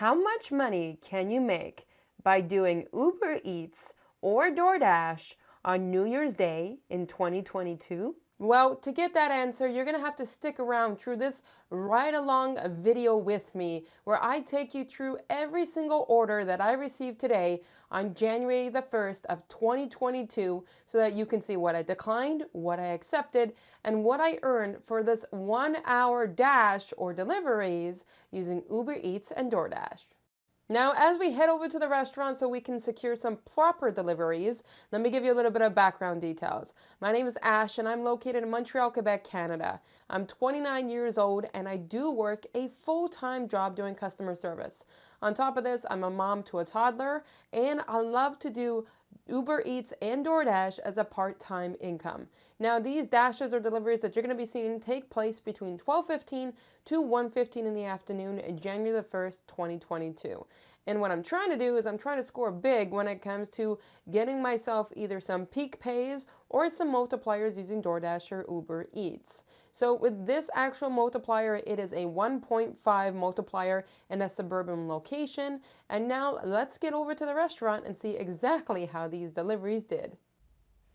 How much money can you make by doing Uber Eats or DoorDash on New Year's Day in 2022? Well, to get that answer, you're going to have to stick around through this ride along video with me, where I take you through every single order that I received today on January the 1st of 2022, so that you can see what I declined, what I accepted, and what I earned for this 1 hour dash or deliveries using Uber Eats and DoorDash. Now, as we head over to the restaurant so we can secure some proper deliveries, let me give you a little bit of background details. My name is Ash and I'm located in Montreal, Quebec, Canada. I'm 29 years old and I do work a full-time job doing customer service. On top of this, I'm a mom to a toddler and I love to do Uber Eats and DoorDash as a part-time income. Now, these dashes or deliveries that you're going to be seeing take place between 12:15 to 1:15 in the afternoon, January the 1st, 2022. And what I'm trying to do is I'm trying to score big when it comes to getting myself either some peak pays or some multipliers using DoorDash or Uber Eats. So with this actual multiplier, it is a 1.5 multiplier in a suburban location. And now let's get over to the restaurant and see exactly how these deliveries did.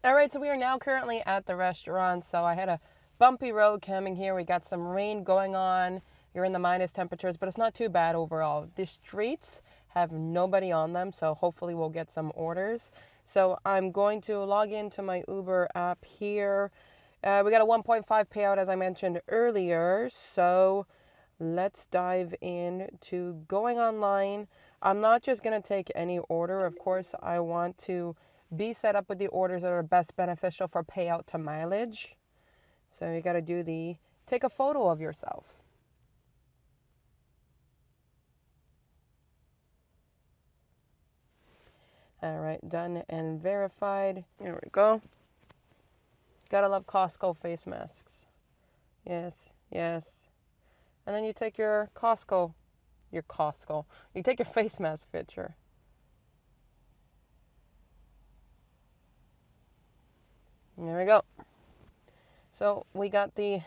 All right, so we are now currently at the restaurant. So I had a bumpy road coming here. We got some rain going on. You're in the minus temperatures, but it's not too bad overall. The streets have nobody on them, so hopefully we'll get some orders. So I'm going to log into my Uber app here. We got a 1.5 payout, as I mentioned earlier. So let's dive into going online. I'm not just going to take any order. Of course, I want to be set up with the orders that are best beneficial for payout to mileage. So you got to take a photo of yourself. All right, done and verified. There we go. Gotta love Costco face masks. Yes, yes. And then you take you take your face mask picture. There we go. So we got the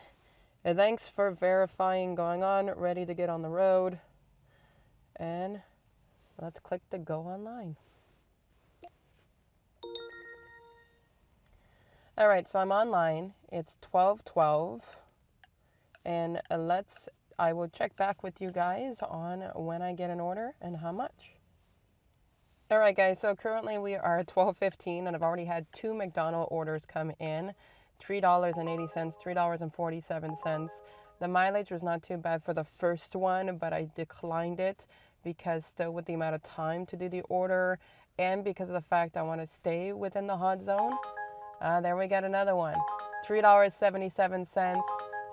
thanks for verifying going on, ready to get on the road. And let's click the go online. All right, so I'm online. It's 12:12, and I will check back with you guys on when I get an order and how much. All right, guys, so currently we are at 12:15, and I've already had 2 McDonald's orders come in, $3.80, $3.47. The mileage was not too bad for the first one, but I declined it because still with the amount of time to do the order and because of the fact I want to stay within the hot zone. There we got another one. $3.77,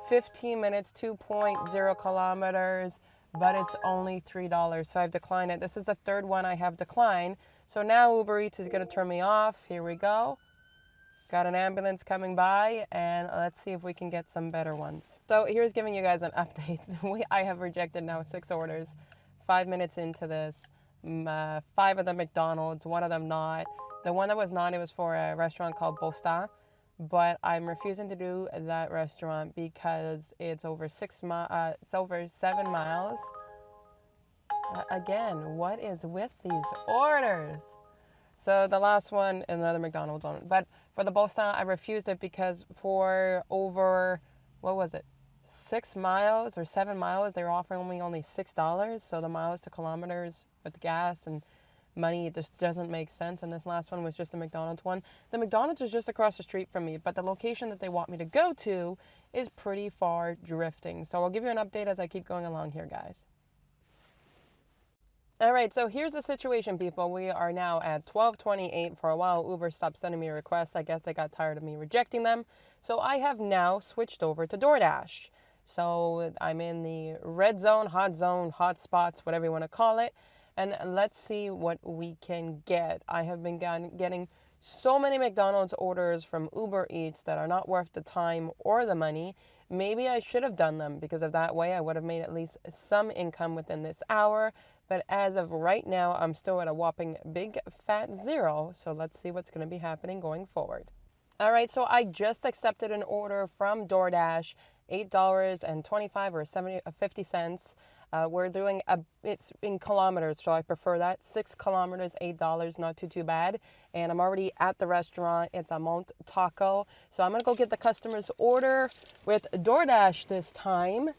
15 minutes, 2.0 kilometers, but it's only $3. So I've declined it. This is the third one I have declined. So now Uber Eats is going to turn me off. Here we go. Got an ambulance coming by, and let's see if we can get some better ones. So here's giving you guys an update. I have rejected now 6 orders. 5 minutes into this. 5 of them McDonald's, 1 of them not. The one that was not, it was for a restaurant called Boston, but I'm refusing to do that restaurant because it's over 7 miles. Again, what is with these orders? So the last one, another McDonald's one, but for the Boston, I refused it because for over, 6 miles or 7 miles, they were offering me only $6. So the miles to kilometers with gas and money, it just doesn't make sense. And this last one was just a McDonald's one. The McDonald's is just across the street from me, but the location that they want me to go to is pretty far drifting. So I'll give you an update as I keep going along here, guys. All right, so here's the situation, people. We are now at 12:28. For a while, Uber stopped sending me requests. I guess they got tired of me rejecting them. So I have now switched over to DoorDash. So I'm in the red zone, hot spots, whatever you want to call it. And let's see what we can get. I have been getting so many McDonald's orders from Uber Eats that are not worth the time or the money. Maybe I should have done them because of that way I would have made at least some income within this hour. But as of right now, I'm still at a whopping big fat 0. So let's see what's going to be happening going forward. All right, so I just accepted an order from DoorDash, $8.25 or 50 cents. We're doing it's in kilometers, so I prefer that. 6 kilometers, $8, not too bad. And I'm already at the restaurant. It's a Mont Taco. So I'm gonna go get the customer's order with DoorDash this time,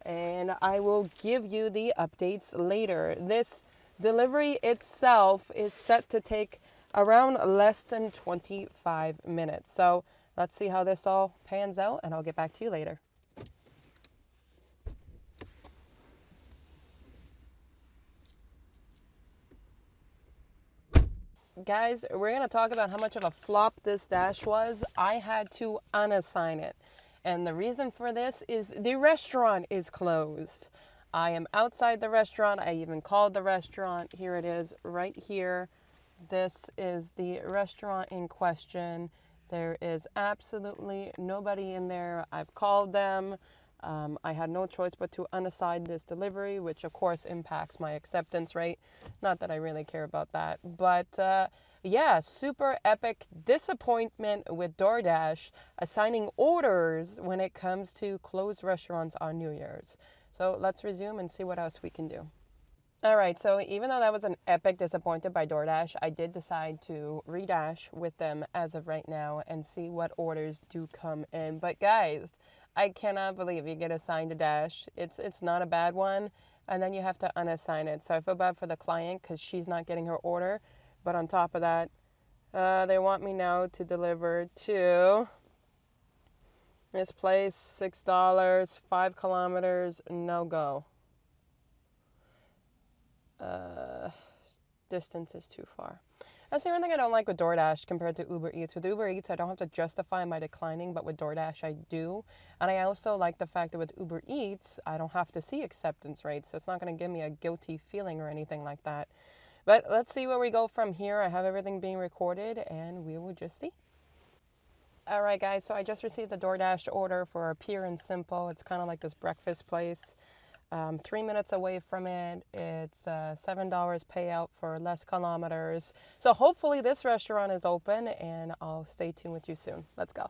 and I will give you the updates later. This delivery itself is set to take around less than 25 minutes. So let's see how this all pans out, and I'll get back to you later. Guys, we're going to talk about how much of a flop this dash was. I had to unassign it. And the reason for this is the restaurant is closed. I am outside the restaurant. I even called the restaurant. Here it is right here. This is the restaurant in question. There is absolutely nobody in there. I've called them. I had no choice but to unassign this delivery, which of course impacts my acceptance rate. Not that I really care about that. But yeah, super epic disappointment with DoorDash assigning orders when it comes to closed restaurants on New Year's. So let's resume and see what else we can do. All right, so even though that was an epic disappointment by DoorDash, I did decide to redash with them as of right now and see what orders do come in. But guys, I cannot believe you get assigned a dash. It's not a bad one, and then you have to unassign it. So I feel bad for the client because she's not getting her order. But on top of that, they want me now to deliver to this place, $6, 5 kilometers, no go. Distance is too far. That's the only thing I don't like with DoorDash compared to Uber Eats. With Uber Eats, I don't have to justify my declining, but with DoorDash, I do. And I also like the fact that with Uber Eats, I don't have to see acceptance rates, so it's not going to give me a guilty feeling or anything like that. But let's see where we go from here. I have everything being recorded, and we will just see. All right, guys, so I just received a DoorDash order for Pure and Simple. It's kind of like this breakfast place. 3 minutes away from it. It's $7 payout for less kilometers. So hopefully this restaurant is open, and I'll stay tuned with you soon. Let's go.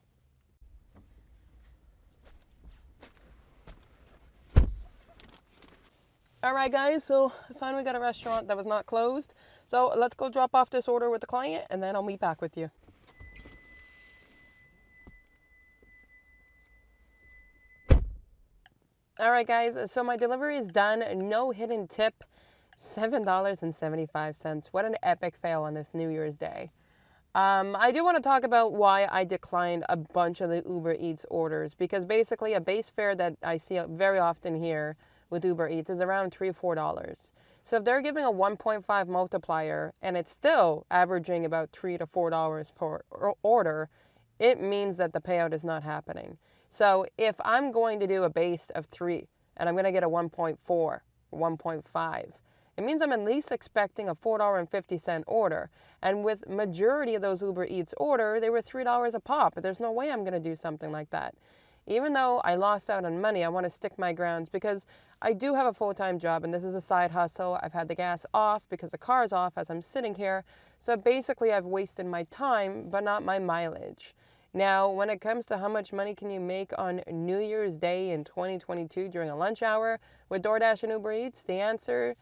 All right, guys, so I finally got a restaurant that was not closed. So let's go drop off this order with the client, and then I'll meet back with you. All right, guys, so my delivery is done. No hidden tip, $7.75. What an epic fail on this New Year's Day. I do want to talk about why I declined a bunch of the Uber Eats orders, because basically a base fare that I see very often here with Uber Eats is around $3 or $4. So if they're giving a 1.5 multiplier and it's still averaging about $3 to $4 per order, it means that the payout is not happening. So if I'm going to do a base of 3 and I'm going to get a 1.4, 1.5, it means I'm at least expecting a $4.50 order. And with majority of those Uber Eats order, they were $3 a pop. But there's no way I'm going to do something like that. Even though I lost out on money, I want to stick my grounds because I do have a full-time job and this is a side hustle. I've had the gas off because the car's off as I'm sitting here. So basically I've wasted my time, but not my mileage. Now, when it comes to how much money can you make on New Year's Day in 2022 during a lunch hour with DoorDash and Uber Eats, the answer,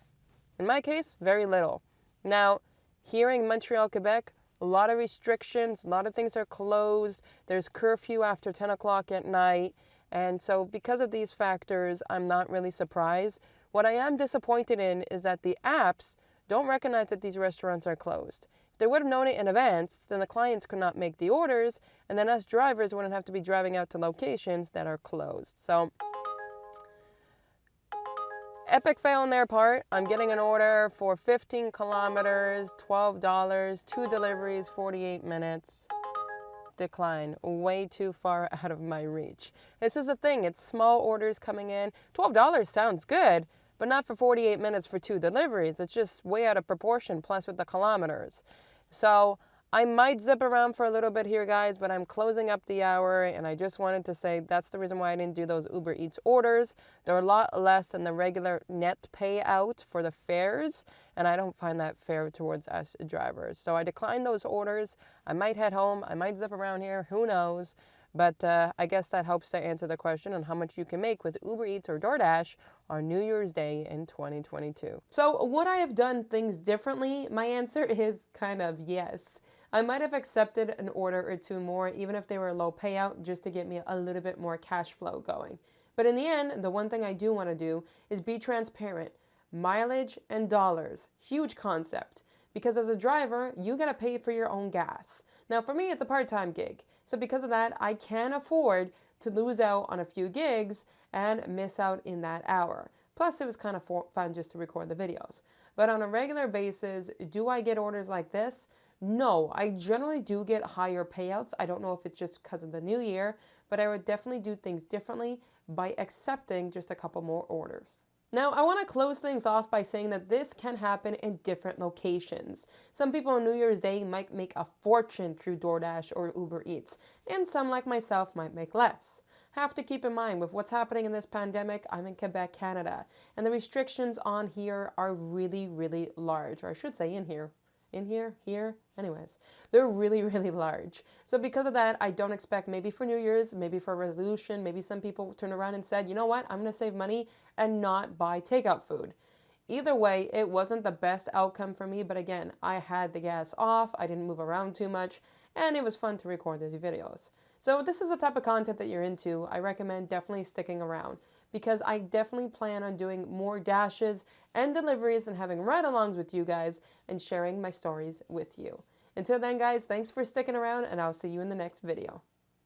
in my case, very little. Now, here in Montreal, Quebec, a lot of restrictions, a lot of things are closed. There's curfew after 10 o'clock at night. And so because of these factors, I'm not really surprised. What I am disappointed in is that the apps don't recognize that these restaurants are closed. If they would have known it in advance, then the clients could not make the orders, and then us drivers wouldn't have to be driving out to locations that are closed. So, epic fail on their part. I'm getting an order for 15 kilometers, $12, 2 deliveries, 48 minutes. Decline. Way too far out of my reach. This is the thing. It's small orders coming in. $12 sounds good, but not for 48 minutes for 2 deliveries. It's just way out of proportion, plus with the kilometers. So I might zip around for a little bit here, guys, but I'm closing up the hour, and I just wanted to say that's the reason why I didn't do those Uber Eats orders. They're a lot less than the regular net payout for the fares, and I don't find that fair towards us drivers. So I declined those orders. I might head home. I might zip around here. Who knows? But I guess that helps to answer the question on how much you can make with Uber Eats or DoorDash on New Year's Day in 2022. So would I have done things differently? My answer is kind of yes. I might have accepted an order or two more, even if they were low payout, just to get me a little bit more cash flow going. But in the end, the one thing I do want to do is be transparent. Mileage and dollars, huge concept. Because as a driver, you gotta pay for your own gas. Now for me, it's a part-time gig. So because of that, I can afford to lose out on a few gigs and miss out in that hour. Plus, it was kind of fun just to record the videos. But on a regular basis, do I get orders like this? No, I generally do get higher payouts. I don't know if it's just because of the new year, but I would definitely do things differently by accepting just a couple more orders. Now, I want to close things off by saying that this can happen in different locations. Some people on New Year's Day might make a fortune through DoorDash or Uber Eats, and some like myself might make less. Have to keep in mind with what's happening in this pandemic, I'm in Quebec, Canada, and the restrictions on here are really, really large, or I should say here, anyways. They're really, really large. So because of that, I don't expect maybe for New Year's, maybe for a resolution, maybe some people turn around and said, you know what, I'm going to save money and not buy takeout food. Either way, it wasn't the best outcome for me, but again, I had the gas off, I didn't move around too much, and it was fun to record these videos. So if this is the type of content that you're into, I recommend definitely sticking around, because I definitely plan on doing more dashes and deliveries and having ride-alongs with you guys and sharing my stories with you. Until then, guys, thanks for sticking around, and I'll see you in the next video.